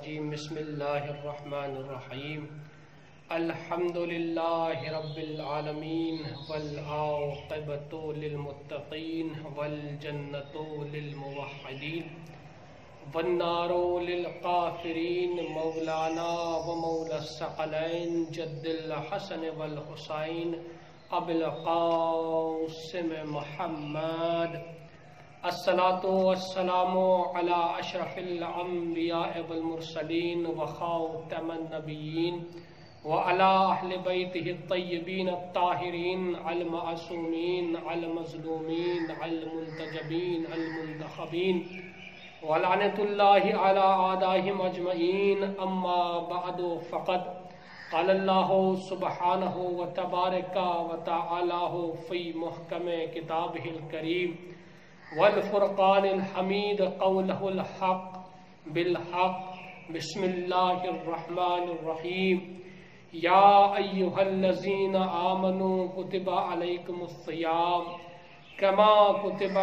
الرجیم بسم اللہ الرحمن الرحیم الحمد للہ رب العالمین والعاقبۃ للمتقین والجنۃ للموحدین والنار للکافرین مولانا و مولا الثقلین جد الحسن والحسین ابو القاسم محمد الصلاۃ والسلام علی اشرف الانبیاء والمرسلین وخاتم النبیین وعلی اہل بیتہ الطیبین الطاہرین المعصومین المظلومین المنتجبین المنتخبین ولعنۃ اللہ علی اعدائہم اجمعین اما بعد فقد قال اللہ سبحانہ وتبارک وتعالی فی محکم کتابہ الکریم والفرقان الحمید قولہ الحق بالحق بسم اللہ الرحمن الرحیم یا ایہا الذین آمنوا کتب علیکم الصیام کما کتب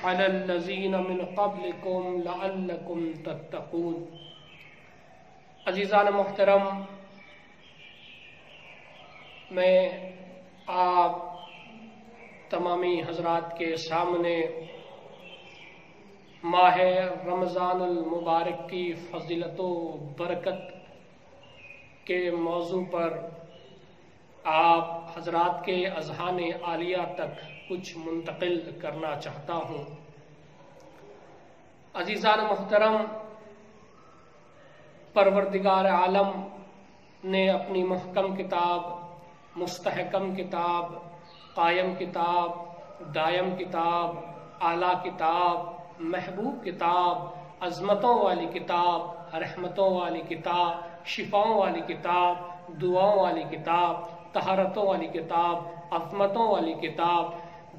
علی الذین من قبلکم لعلکم تتقون۔ عزیزان محترم، میں آپ تمامی حضرات کے سامنے ماہ رمضان المبارک کی فضیلت و برکت کے موضوع پر آپ حضرات کے اذہان عالیہ تک کچھ منتقل کرنا چاہتا ہوں۔ عزیزان محترم، پروردگار عالم نے اپنی محکم کتاب، مستحکم کتاب، قائم کتاب، دائم کتاب، اعلیٰ کتاب، محبوب کتاب، عظمتوں والی کتاب، رحمتوں والی کتاب، شفاؤں والی کتاب، دعاؤں والی کتاب، طہارتوں والی کتاب، عظمتوں والی کتاب،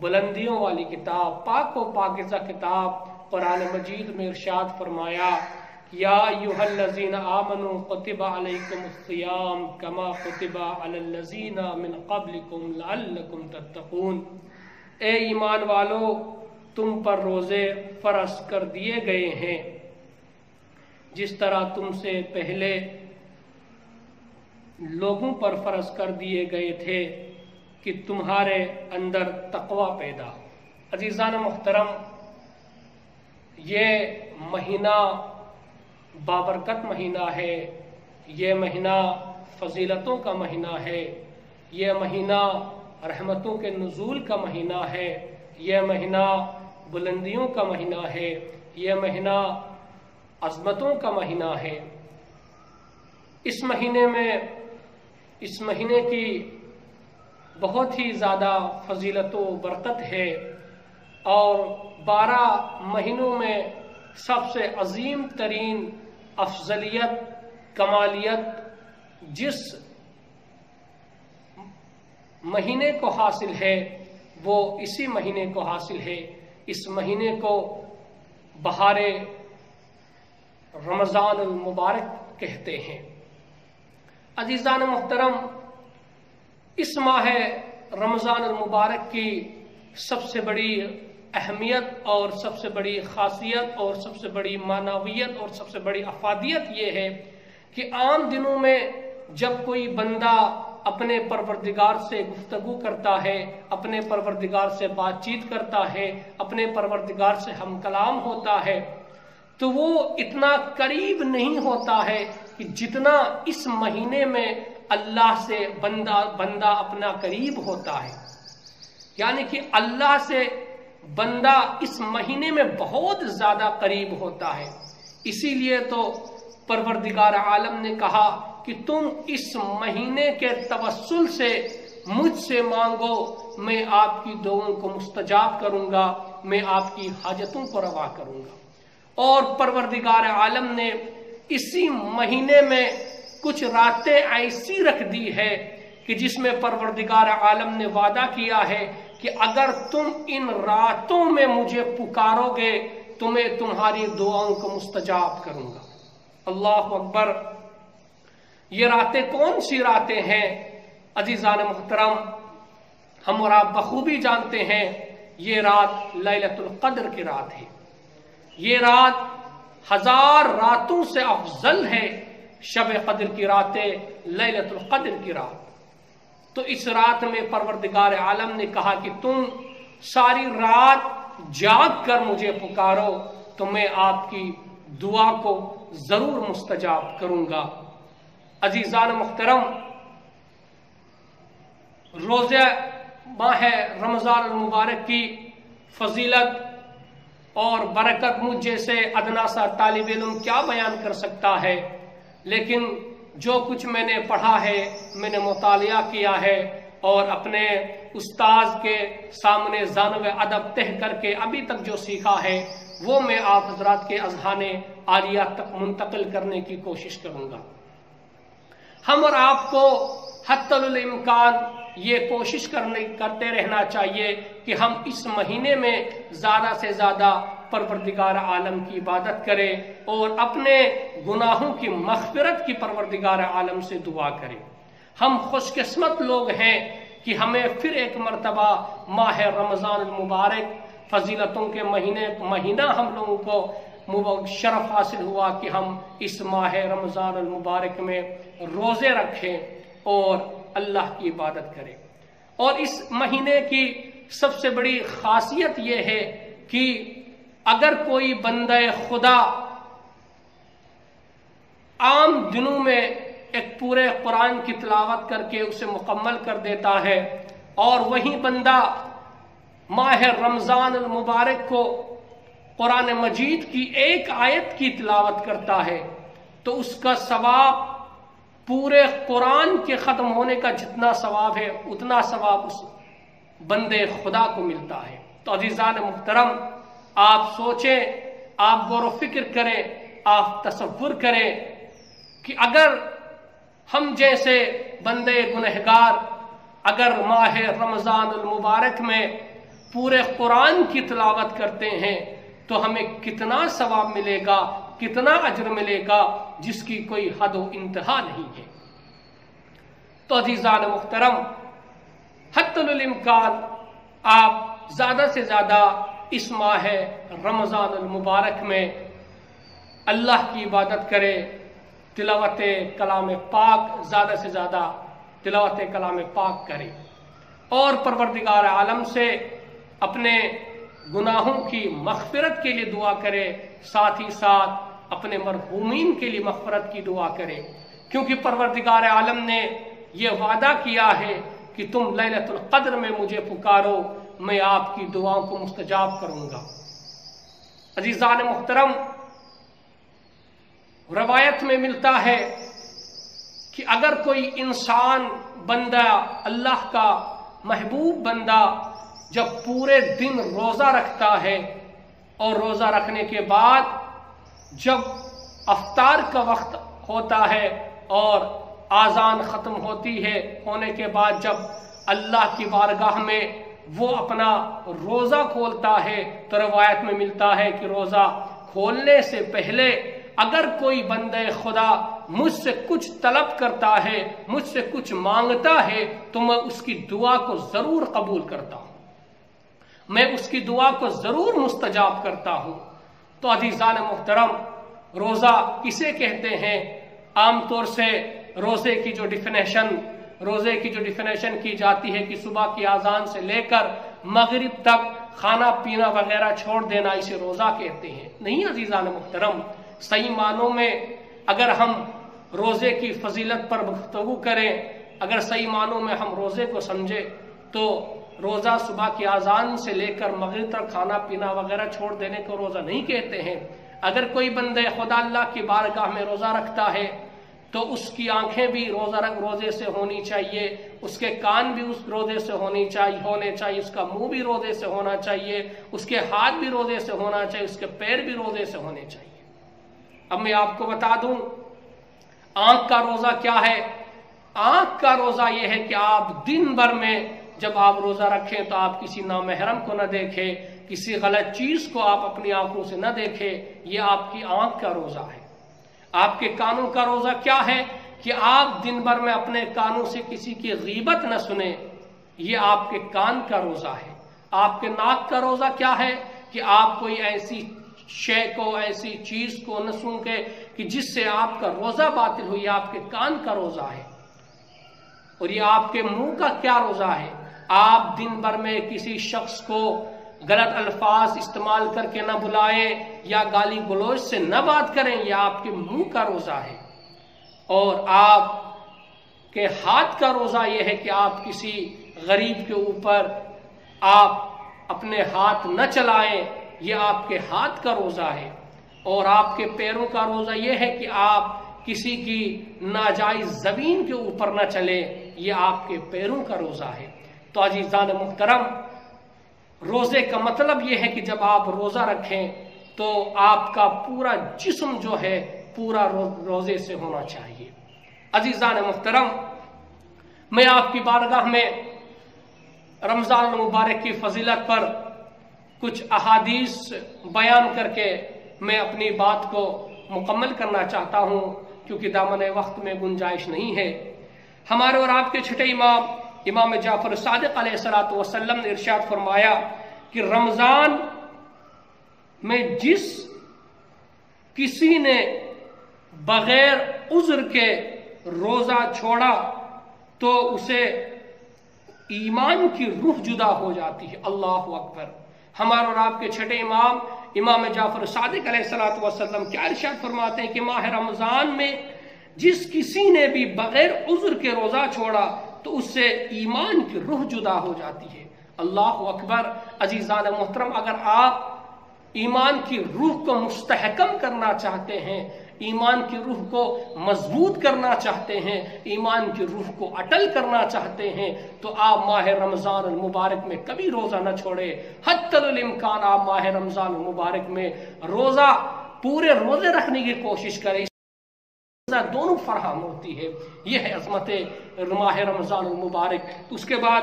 بلندیوں والی کتاب، پاک و پاکیزہ کتاب قرآن مجید میں ارشاد فرمایا، یا ایھا الذین آمنوا کتب علیکم الصیام کما کتب علی الذین من قبلکم لعلکم تتقون۔ اے ایمان والو، تم پر روزے فرض کر دیے گئے ہیں جس طرح تم سے پہلے لوگوں پر فرض کر دیے گئے تھے کہ تمہارے اندر تقوی پیدا ہو۔ عزیزان محترم، یہ مہینہ بابرکت مہینہ ہے، یہ مہینہ فضیلتوں کا مہینہ ہے، یہ مہینہ رحمتوں کے نزول کا مہینہ ہے، یہ مہینہ بلندیوں کا مہینہ ہے، یہ مہینہ عظمتوں کا مہینہ ہے۔ اس مہینے کی بہت ہی زیادہ فضیلت و برکت ہے، اور 12 مہینوں میں سب سے عظیم ترین افضلیت، کمالیت جس مہینے کو حاصل ہے وہ اسی مہینے کو حاصل ہے۔ اس مہینے کو بہار رمضان المبارک کہتے ہیں۔ عزیزان محترم، اس ماہ رمضان المبارک کی سب سے بڑی اہمیت اور سب سے بڑی خاصیت اور سب سے بڑی معنویت اور سب سے بڑی افادیت یہ ہے کہ عام دنوں میں جب کوئی بندہ اپنے پروردگار سے گفتگو کرتا ہے، اپنے پروردگار سے بات چیت کرتا ہے، اپنے پروردگار سے ہم کلام ہوتا ہے، تو وہ اتنا قریب نہیں ہوتا ہے کہ جتنا اس مہینے میں اللہ سے بندہ اپنا قریب ہوتا ہے۔ یعنی کہ اللہ سے بندہ اس مہینے میں بہت زیادہ قریب ہوتا ہے۔ اسی لیے تو پروردگار عالم نے کہا کہ تم اس مہینے کے توسل سے مجھ سے مانگو، میں آپ کی دعاؤں کو مستجاب کروں گا، میں آپ کی حاجتوں کو روا کروں گا۔ اور پروردگار عالم نے اسی مہینے میں کچھ راتیں ایسی رکھ دی ہے کہ جس میں پروردگار عالم نے وعدہ کیا ہے کہ اگر تم ان راتوں میں مجھے پکارو گے تو میں تمہاری دعاؤں کو مستجاب کروں گا۔ اللہ اکبر! یہ راتیں کون سی راتیں ہیں؟ عزیزان محترم، ہم اور آپ بخوبی جانتے ہیں یہ رات لیلۃ القدر کی رات ہے۔ یہ رات 1000 راتوں سے افضل ہے شب قدر کی راتیں، لیلۃ القدر کی رات۔ تو اس رات میں پروردگار عالم نے کہا کہ تم ساری رات جاگ کر مجھے پکارو تو میں آپ کی دعا کو ضرور مستجاب کروں گا۔ عزیزان محترم، روزہ ماہ رمضان المبارک کی فضیلت اور برکت مجھ جیسے ادنا سا طالب علم کیا بیان کر سکتا ہے، لیکن جو کچھ میں نے پڑھا ہے، میں نے مطالعہ کیا ہے اور اپنے استاذ کے سامنے ذانو ادب تہ کر کے ابھی تک جو سیکھا ہے وہ میں آپ حضرات کے اذہان عالیہ تک منتقل کرنے کی کوشش کروں گا۔ ہم اور آپ کو حتی الامکان یہ کوشش کرتے رہنا چاہیے کہ ہم اس مہینے میں زیادہ سے زیادہ پروردگار عالم کی عبادت کریں اور اپنے گناہوں کی مغفرت کی پروردگار عالم سے دعا کریں۔ ہم خوش قسمت لوگ ہیں کہ ہمیں پھر ایک مرتبہ ماہ رمضان المبارک فضیلتوں کے مہینہ ہم لوگوں کو شرف حاصل ہوا کہ ہم اس ماہ رمضان المبارک میں روزے رکھیں اور اللہ کی عبادت کریں۔ اور اس مہینے کی سب سے بڑی خاصیت یہ ہے کہ اگر کوئی بندہ خدا عام دنوں میں ایک پورے قرآن کی تلاوت کر کے اسے مکمل کر دیتا ہے اور وہی بندہ ماہ رمضان المبارک کو قرآن مجید کی ایک آیت کی تلاوت کرتا ہے تو اس کا ثواب پورے قرآن کے ختم ہونے کا جتنا ثواب ہے اتنا ثواب اس بندے خدا کو ملتا ہے۔ تو عزیزان محترم، آپ سوچیں، آپ غور و فکر کریں، آپ تصور کریں کہ اگر ہم جیسے بندے گنہگار اگر ماہ رمضان المبارک میں پورے قرآن کی تلاوت کرتے ہیں تو ہمیں کتنا ثواب ملے گا، کتنا اجر ملے گا، جس کی کوئی حد و انتہا نہیں ہے۔ تو عزیزان محترم، حتی الامکان آپ زیادہ سے زیادہ اس ماہ رمضان المبارک میں اللہ کی عبادت کریں، تلاوت کلام پاک زیادہ سے زیادہ تلاوت کلام پاک کریں اور پروردگار عالم سے اپنے گناہوں کی مغفرت کے لیے دعا کرے، ساتھ ہی ساتھ اپنے مرحومین کے لیے مغفرت کی دعا کرے، کیونکہ پروردگار عالم نے یہ وعدہ کیا ہے کہ تم لیلۃ القدر میں مجھے پکارو، میں آپ کی دعاؤں کو مستجاب کروں گا۔ عزیزان محترم، روایت میں ملتا ہے کہ اگر کوئی انسان بندہ، اللہ کا محبوب بندہ جب پورے دن روزہ رکھتا ہے اور روزہ رکھنے کے بعد جب افطار کا وقت ہوتا ہے اور آذان ختم ہونے کے بعد جب اللہ کی بارگاہ میں وہ اپنا روزہ کھولتا ہے تو روایت میں ملتا ہے کہ روزہ کھولنے سے پہلے اگر کوئی بندہ خدا مجھ سے کچھ طلب کرتا ہے، مجھ سے کچھ مانگتا ہے تو میں اس کی دعا کو ضرور قبول کرتا ہوں، میں اس کی دعا کو ضرور مستجاب کرتا ہوں۔ تو عزیزان محترم، روزہ کسے کہتے ہیں؟ عام طور سے روزے کی جو ڈیفینیشن کی جاتی ہے کہ صبح کی اذان سے لے کر مغرب تک کھانا پینا وغیرہ چھوڑ دینا، اسے روزہ کہتے ہیں۔ نہیں عزیزان محترم، صحیح معنوں میں اگر ہم روزے کی فضیلت پر گفتگو کریں، اگر صحیح معنوں میں ہم روزے کو سمجھے تو روزہ صبح کی اذان سے لے کر مغرب تک کھانا پینا وغیرہ چھوڑ دینے کو روزہ نہیں کہتے ہیں۔ اگر کوئی بندے خدا اللہ کی بارگاہ میں روزہ رکھتا ہے تو اس کی آنکھیں بھی روزے سے ہونی چاہیے، اس کے کان بھی اس روزے سے ہونے چاہیے، اس کا منہ بھی روزے سے ہونا چاہیے، اس کے ہاتھ بھی روزے سے ہونا چاہیے، اس کے پیر بھی روزے سے ہونے چاہیے۔ اب میں آپ کو بتا دوں آنکھ کا روزہ کیا ہے۔ آنکھ کا روزہ یہ ہے کہ آپ دن بھر میں جب آپ روزہ رکھیں تو آپ کسی نامحرم کو نہ دیکھیں، کسی غلط چیز کو آپ اپنی آنکھوں سے نہ دیکھیں، یہ آپ کی آنکھ کا روزہ ہے۔ آپ کے کانوں کا روزہ کیا ہے کہ آپ دن بھر میں اپنے کانوں سے کسی کی غیبت نہ سنیں، یہ آپ کے کان کا روزہ ہے۔ آپ کے ناک کا روزہ کیا ہے کہ آپ کوئی ایسی شے کو، ایسی چیز کو نہ سونکے کہ جس سے آپ کا روزہ باطل ہو۔ یہ آپ کے کان کا روزہ ہے اور یہ آپ کے منہ کا کیا روزہ ہے؟ آپ دن بھر میں کسی شخص کو غلط الفاظ استعمال کر کے نہ بلائیں یا گالی گلوچ سے نہ بات کریں، یہ آپ کے منہ کا روزہ ہے۔ اور آپ کے ہاتھ کا روزہ یہ ہے کہ آپ کسی غریب کے اوپر آپ اپنے ہاتھ نہ چلائیں، یہ آپ کے ہاتھ کا روزہ ہے۔ اور آپ کے پیروں کا روزہ یہ ہے کہ آپ کسی کی ناجائز زمین کے اوپر نہ چلیں، یہ آپ کے پیروں کا روزہ ہے۔ تو عزیزان محترم، روزے کا مطلب یہ ہے کہ جب آپ روزہ رکھیں تو آپ کا پورا جسم جو ہے پورا روزے سے ہونا چاہیے۔ عزیزان محترم، میں آپ کی بارگاہ میں رمضان المبارک کی فضیلت پر کچھ احادیث بیان کر کے میں اپنی بات کو مکمل کرنا چاہتا ہوں، کیونکہ دامن وقت میں گنجائش نہیں ہے۔ ہمارے اور آپ کے چھٹے امام جعفر صادق علیہ الصلوۃ والسلام نے ارشاد فرمایا کہ رمضان میں جس کسی نے بغیر عذر کے روزہ چھوڑا تو اسے ایمان کی روح جدا ہو جاتی ہے۔ اللہ اکبر۔ ہمارے اور آپ کے چھٹے امام جعفر صادق علیہ الصلوۃ والسلام کیا ارشاد فرماتے ہیں کہ ماہ رمضان میں جس کسی نے بھی بغیر عذر کے روزہ چھوڑا تو اس سے ایمان کی روح جدا ہو جاتی ہے۔ اللہ اکبر۔ عزیزان محترم، اگر آپ ایمان کی روح کو مستحکم کرنا چاہتے ہیں، ایمان کی روح کو مضبوط کرنا چاہتے ہیں، ایمان کی روح کو اٹل کرنا چاہتے ہیں، تو آپ ماہ رمضان المبارک میں کبھی روزہ نہ چھوڑے۔ حتی الامکان آپ ماہ رمضان المبارک میں روزہ پورے روزے رکھنے کی کوشش کریں، دونوں فراہم ہوتی ہے۔ یہ ہے عظمت ماہ رمضان المبارک۔ اس کے بعد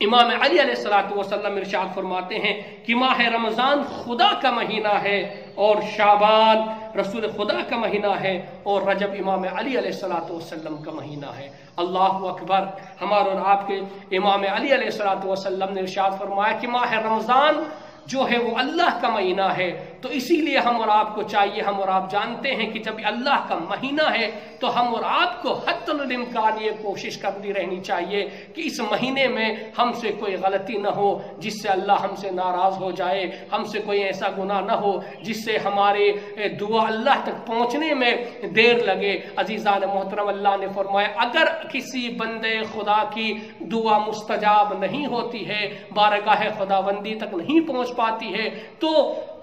امام علی علیہ الصلوۃ والسلام ارشاد فرماتے ہیں کہ ماہ رمضان خدا کا مہینہ ہے اور شعبان رسول خدا کا مہینہ ہے اور رجب امام علی علیہ الصلوۃ والسلام کا مہینہ ہے۔ اللہ اکبر۔ ہمارے اور آپ کے امام علی علیہ الصلوۃ والسلام نے ارشاد فرمایا کہ ماہ رمضان جو ہے وہ اللہ کا مہینہ ہے، تو اسی لیے ہم اور آپ کو چاہیے، ہم اور آپ جانتے ہیں کہ جب اللہ کا مہینہ ہے تو ہم اور آپ کو حتی الامکان یہ کوشش کرنی رہنی چاہیے کہ اس مہینے میں ہم سے کوئی غلطی نہ ہو جس سے اللہ ہم سے ناراض ہو جائے، ہم سے کوئی ایسا گناہ نہ ہو جس سے ہمارے دعا اللہ تک پہنچنے میں دیر لگے۔ عزیزان محترم، اللہ نے فرمایا اگر کسی بندے خدا کی دعا مستجاب نہیں ہوتی ہے، بارگاہ خداوندی تک نہیں پہنچ پاتی ہے، تو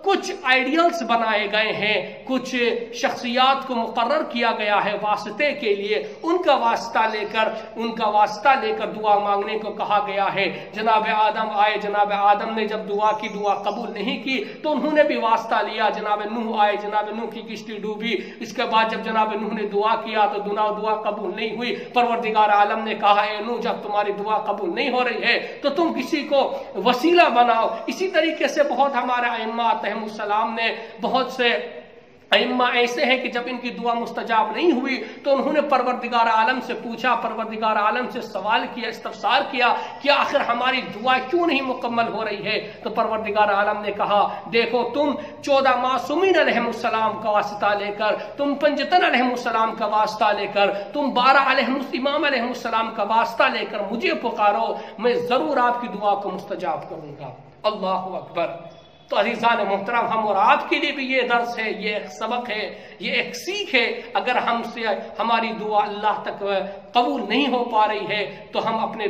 کچھ آئیڈیلز بنائے گئے ہیں، کچھ شخصیات کو مقرر کیا گیا ہے واسطے کے لیے، ان کا واسطہ لے کر دعا مانگنے کو کہا گیا ہے۔ جناب آدم آئے، جناب آدم نے جب دعا قبول نہیں کی تو انہوں نے بھی واسطہ لیا۔ جناب نوح آئے، جناب نوح کی کشتی ڈوبی، اس کے بعد جب جناب نوح نے دعا کیا تو دعا قبول نہیں ہوئی۔ پروردگار عالم نے کہا اے نوح، جب تمہاری دعا قبول نہیں ہو رہی ہے تو تم کسی کو وسیلہ بناؤ۔ اسی طریقے سے بہت ہمارے ائمہ علیہم السلام نے، بہت سے ائمہ ایسے ہیں کہ جب ان کی دعا مستجاب نہیں ہوئی تو انہوں نے پروردگار عالم سے پوچھا، پروردگار عالم سے سوال کیا، استفسار کیا کہ آخر ہماری دعا کیوں نہیں مکمل ہو رہی ہے؟ تو پروردگار عالم نے کہا دیکھو، تم 14 معصومین علیہم السلام کا واسطہ لے کر، تم 55 علیہم السلام کا واسطہ لے کر، تم 12 امام علیہم السلام کا واسطہ لے کر مجھے پکارو، میں ضرور آپ کی دعا کو مستجاب کروں گا۔ اللہ اکبر۔ تو عزیزان محترم، ہم اور آپ کے لیے بھی یہ درس ہے، یہ ایک سبق ہے، یہ ایک سیکھ ہے۔ اگر ہم سے ہماری دعا اللہ تک قبول نہیں ہو پا رہی ہے تو ہم اپنے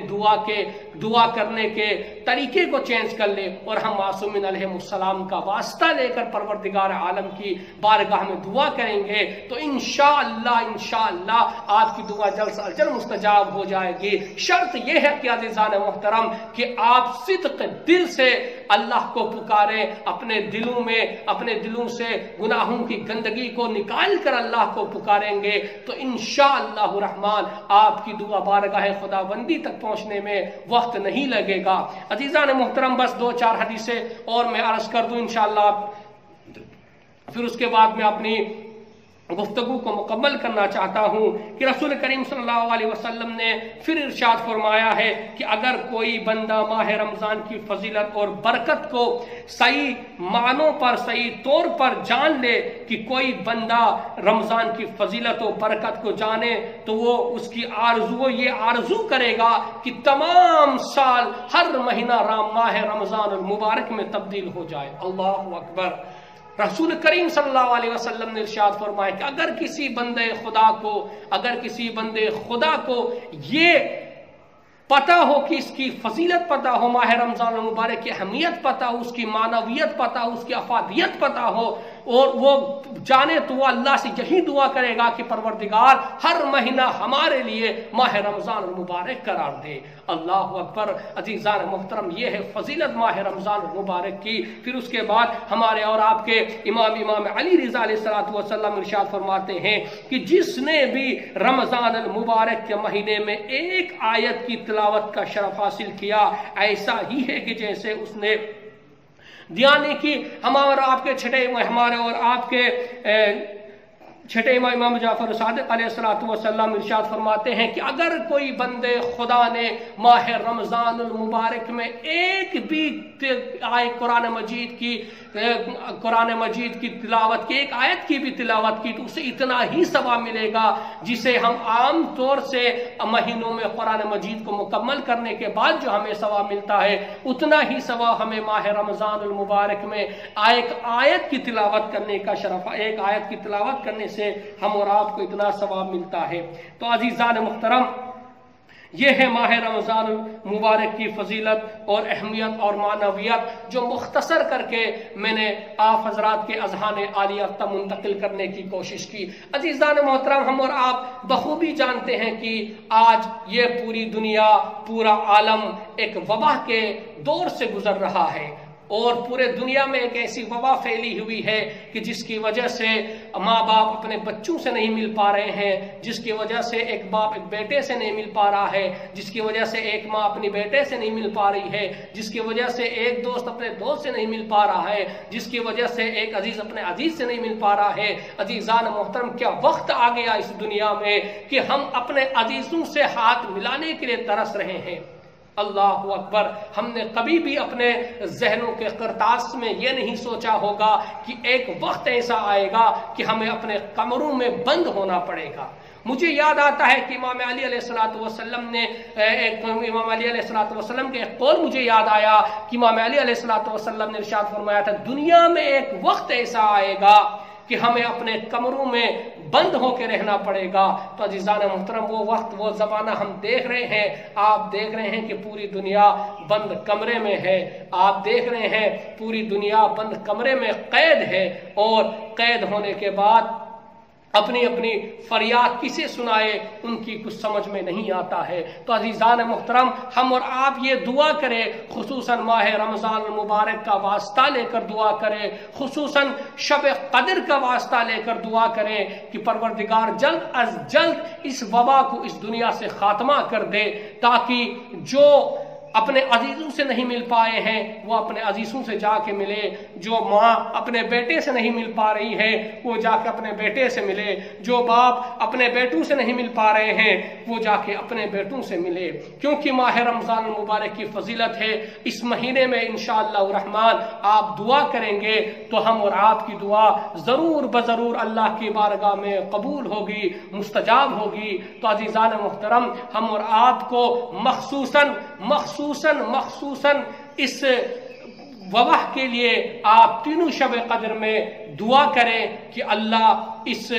دعا کرنے کے طریقے کو چینج کر لیں اور ہم معصومین علیہم السلام کا واسطہ لے کر پروردگار عالم کی بارگاہ میں دعا کریں گے تو انشاءاللہ آپ کی دعا جلد سے جلد مستجاب ہو جائے گی۔ شرط یہ ہے کہ عزیزان محترم کہ آپ صدق دل سے اللہ کو پکاریں، اپنے دلوں سے گناہوں کی گندگی کو نکال کر اللہ کو پکاریں گے تو انشاءاللہ الرحمن آپ کی دعا بارگاہ خداوندی تک پہنچنے میں وقت نہیں لگے گا۔ عزیزان محترم، بس 2-4 حدیثیں اور میں عرض کر دوں انشاءاللہ، پھر اس کے بعد میں اپنی گفتگو کو مکمل کرنا چاہتا ہوں کہ رسول کریم صلی اللہ علیہ وسلم نے پھر ارشاد فرمایا ہے کہ اگر کوئی بندہ ماہ رمضان کی فضیلت اور برکت کو صحیح معنوں پر صحیح طور پر جان لے کہ کوئی بندہ رمضان کی فضیلت و برکت کو جانے تو وہ اس کی آرزو یہ آرزو کرے گا کہ تمام سال ہر مہینہ ماہ رمضان المبارک میں تبدیل ہو جائے۔ اللہ اکبر۔ رسول کریم صلی اللہ علیہ وسلم نے ارشاد فرمایا کہ اگر کسی بندے خدا کو یہ پتہ ہو کہ اس کی فضیلت پتہ ہو، ماہ رمضان المبارک کی اہمیت پتہ ہو، اس کی معنویت پتہ ہو، اس کی افادیت پتہ ہو، اور وہ جانے تو وہ اللہ سے یہی دعا کرے گا کہ پروردگار ہر مہینہ ہمارے لیے ماہ رمضان المبارک قرار دے۔ اللہ اکبر۔ عزیزان محترم، یہ ہے فضیلت ماہ رمضان المبارک کی۔ پھر اس کے بعد ہمارے اور آپ کے امام علی رضا علیہ الصلوۃ والسلام ارشاد فرماتے ہیں کہ جس نے بھی رمضان المبارک کے مہینے میں ایک آیت کی تلاوت کا شرف حاصل کیا، ایسا ہی ہے کہ جیسے اس نے یعنی کہ ہمارے اور آپ کے چھٹے امام جعفر صادق علیہ السلام ارشاد فرماتے ہیں کہ اگر کوئی بندے خدا نے ماہ رمضان المبارک میں ایک بھی قرآن مجید کی تلاوت کی، ایک آیت کی بھی تلاوت کی، تو اسے اتنا ہی ثواب ملے گا جسے ہم عام طور سے مہینوں میں قرآن مجید کو مکمل کرنے کے بعد جو ہمیں ثواب ملتا ہے، اتنا ہی ثواب ہمیں ماہ رمضان المبارک میں ایک آیت کی تلاوت کرنے کا شرف، ایک آیت کی تلاوت کرنے سے ہم اور آپ کو اتنا ثواب ملتا ہے۔ تو عزیزان محترم، یہ ہے ماہ رمضان المبارک کی فضیلت اور اہمیت اور معنویت، جو مختصر کر کے میں نے آپ حضرات کے اذہان عالیہ تک منتقل کرنے کی کوشش کی۔ عزیزان محترم، ہم اور آپ بخوبی جانتے ہیں کہ آج یہ پوری دنیا، پورا عالم ایک وبا کے دور سے گزر رہا ہے، اور پورے دنیا میں ایک ایسی وبا پھیلی ہوئی ہے کہ جس کی وجہ سے ماں باپ اپنے بچوں سے نہیں مل پا رہے ہیں، جس کی وجہ سے ایک باپ ایک بیٹے سے نہیں مل پا رہا ہے، جس کی وجہ سے ایک ماں اپنی بیٹے سے نہیں مل پا رہی ہے، جس کی وجہ سے ایک دوست اپنے دوست سے نہیں مل پا رہا ہے، جس کی وجہ سے ایک عزیز اپنے عزیز سے نہیں مل پا رہا ہے۔ عزیزان محترم، کیا وقت آ گیا اس دنیا میں کہ ہم اپنے عزیزوں سے ہاتھ ملانے کے لیے ترس رہے ہیں۔ اللہ اکبر۔ ہم نے کبھی بھی اپنے ذہنوں کے قرطاس میں یہ نہیں سوچا ہوگا کہ ایک وقت ایسا آئے گا کہ ہمیں اپنے کمروں میں بند ہونا پڑے گا۔ مجھے یاد آتا ہے کہ امام علی علیہ السلام نے امام علی علیہ السلام کے ایک قول مجھے یاد آیا کہ امام علی علیہ السلام نے ارشاد فرمایا تھا، دنیا میں ایک وقت ایسا آئے گا کہ ہمیں اپنے کمروں میں بند ہو کے رہنا پڑے گا۔ تو عزیزان محترم، وہ وقت، وہ زمانہ ہم دیکھ رہے ہیں، آپ دیکھ رہے ہیں کہ پوری دنیا بند کمرے میں ہے، آپ دیکھ رہے ہیں پوری دنیا بند کمرے میں قید ہے، اور قید ہونے کے بعد اپنی اپنی فریاد کسے سنائے ان کی کچھ سمجھ میں نہیں آتا ہے۔ تو عزیزان محترم، ہم اور آپ یہ دعا کریں، خصوصاً ماہ رمضان المبارک کا واسطہ لے کر دعا کریں، خصوصاً شب قدر کا واسطہ لے کر دعا کریں کہ پروردگار جلد از جلد اس وبا کو اس دنیا سے خاتمہ کر دے، تاکہ جو اپنے عزیزوں سے نہیں مل پائے ہیں وہ اپنے عزیزوں سے جا کے ملے، جو ماں اپنے بیٹے سے نہیں مل پا رہی ہے وہ جا کے اپنے بیٹے سے ملے، جو باپ اپنے بیٹوں سے نہیں مل پا رہے ہیں وہ جا کے اپنے بیٹوں سے ملے، کیونکہ ماہ رمضان المبارک کی فضیلت ہے۔ اس مہینے میں انشاءاللہ الرحمن آپ دعا کریں گے تو ہم اور آپ کی دعا ضرور بضرور اللہ کی بارگاہ میں قبول ہوگی، مستجاب ہوگی۔ تو عزیزان محترم، ہم اور آپ کو مخصوصاً اس وبا کے لیے آپ تینوں شب قدر میں دعا کریں کہ اللہ اس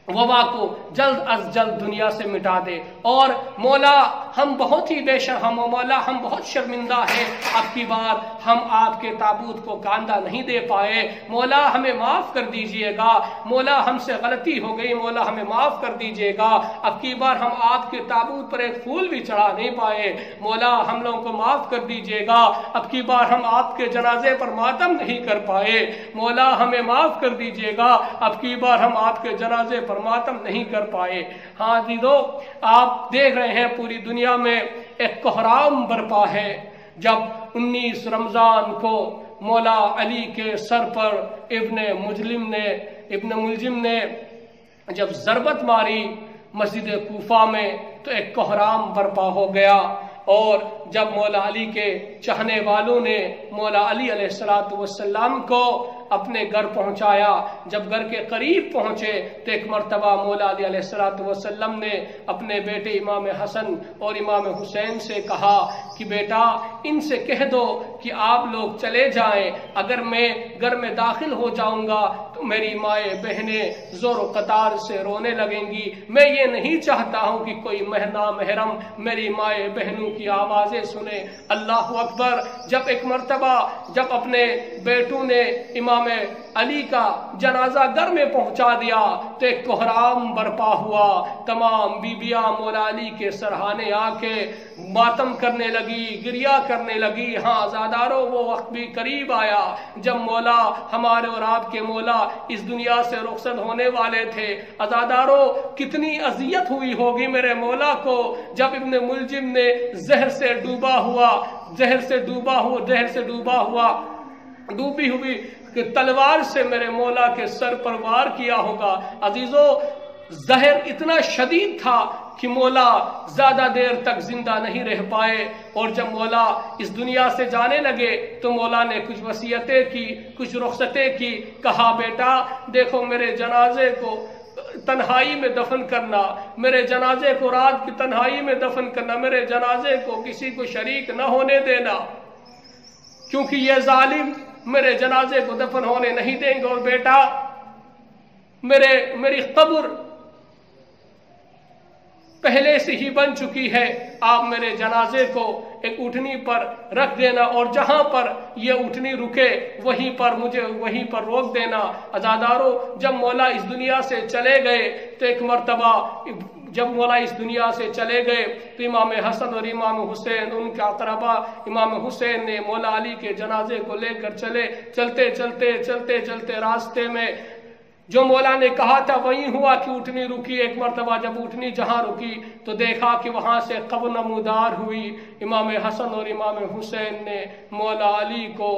وبا کو جلد از جلد دنیا سے مٹا دے، اور مولا ہم بہت ہی بے شرم، مولا ہم بہت شرمندہ ہیں، اب کی بار ہم آپ کے تابوت کو کاندھا نہیں دے پائے، مولا ہمیں معاف کر دیجئے گا، مولا ہم سے غلطی ہو گئی، مولا ہمیں معاف کر دیجئے گا، اب کی بار ہم آپ کے تابوت پر ایک پھول بھی چڑھا نہیں پائے، مولا ہم لوگوں کو معاف کر دیجئے گا، اب کی بار ہم آپ کے جنازے پر ماتم نہیں کر پائے، مولا ہمیں معاف کر دیجئے گا، اب کی بار ہم آپ کے جنازے پر ماتم نہیں کر پائے۔ ہاں عزیزو، آپ دیکھ رہے ہیں پوری دنیا میں ایک کوہرام برپا ہے، جب 19 رمضان کو مولا علی کے سر پر ابن ملجم نے جب ضربت ماری مسجد کوفہ میں تو ایک کوہرام برپا ہو گیا، اور جب مولا علی کے چاہنے والوں نے مولا علی علیہ السلام کو اپنے گھر پہنچایا، جب گھر کے قریب پہنچے تو ایک مرتبہ مولا علی علیہ السلام نے اپنے بیٹے امام حسن اور امام حسین سے کہا کہ بیٹا ان سے کہہ دو کہ آپ لوگ چلے جائیں، اگر میں گھر میں داخل ہو جاؤں گا تو میری مائیں بہنیں زور و قطار سے رونے لگیں گی، میں یہ نہیں چاہتا ہوں کہ کوئی نامحرم میری مائیں بہنوں کی آوازیں سنے۔ اللہ اکبر! جب ایک مرتبہ جب اپنے بیٹوں نے امام علی کا جنازہ گھر میں پہنچا دیا تو ایک کوہرام برپا ہوا، تمام بیبیاں مولا علی کے سرہانے آ کے ماتم کرنے لگی، گریہ کرنے لگی۔ ہاں عزادارو، وہ وقت بھی قریب آیا جب مولا ہمارے اور آپ کے مولا اس دنیا سے رخصت ہونے والے تھے۔ عزادارو، کتنی اذیت ہوئی ہوگی میرے مولا کو جب ابن ملجم نے زہر سے ڈوبی ہوئی کہ تلوار سے میرے مولا کے سر پر وار کیا ہوگا۔ عزیزو، زہر اتنا شدید تھا کہ مولا زیادہ دیر تک زندہ نہیں رہ پائے، اور جب مولا اس دنیا سے جانے لگے تو مولا نے کچھ وصیتیں کی، کچھ رخصتیں کی۔ کہا بیٹا دیکھو، میرے جنازے کو تنہائی میں دفن کرنا، میرے جنازے کو رات کی تنہائی میں دفن کرنا، میرے جنازے کو کسی کو شریک نہ ہونے دینا، کیونکہ یہ ظالم میرے جنازے کو دفن ہونے نہیں دیں گے، اور بیٹا میری قبر پہلے سے ہی بن چکی ہے، آپ میرے جنازے کو ایک اٹھنی پر رکھ دینا، اور جہاں پر یہ اٹھنی رکے مجھے وہیں پر روک دینا۔ عزادارو، جب مولا اس دنیا سے چلے گئے تو ایک مرتبہ جب مولا اس دنیا سے چلے گئے تو امام حسن اور امام حسین، ان کے اقربا، امام حسین نے مولا علی کے جنازے کو لے کر چلتے راستے میں جو مولا نے کہا تھا وہی ہوا کہ اٹھنی رکی۔ ایک مرتبہ جب اٹھنی جہاں رکی تو دیکھا کہ وہاں سے قبر نمودار ہوئی۔ امام حسن اور امام حسین نے مولا علی کو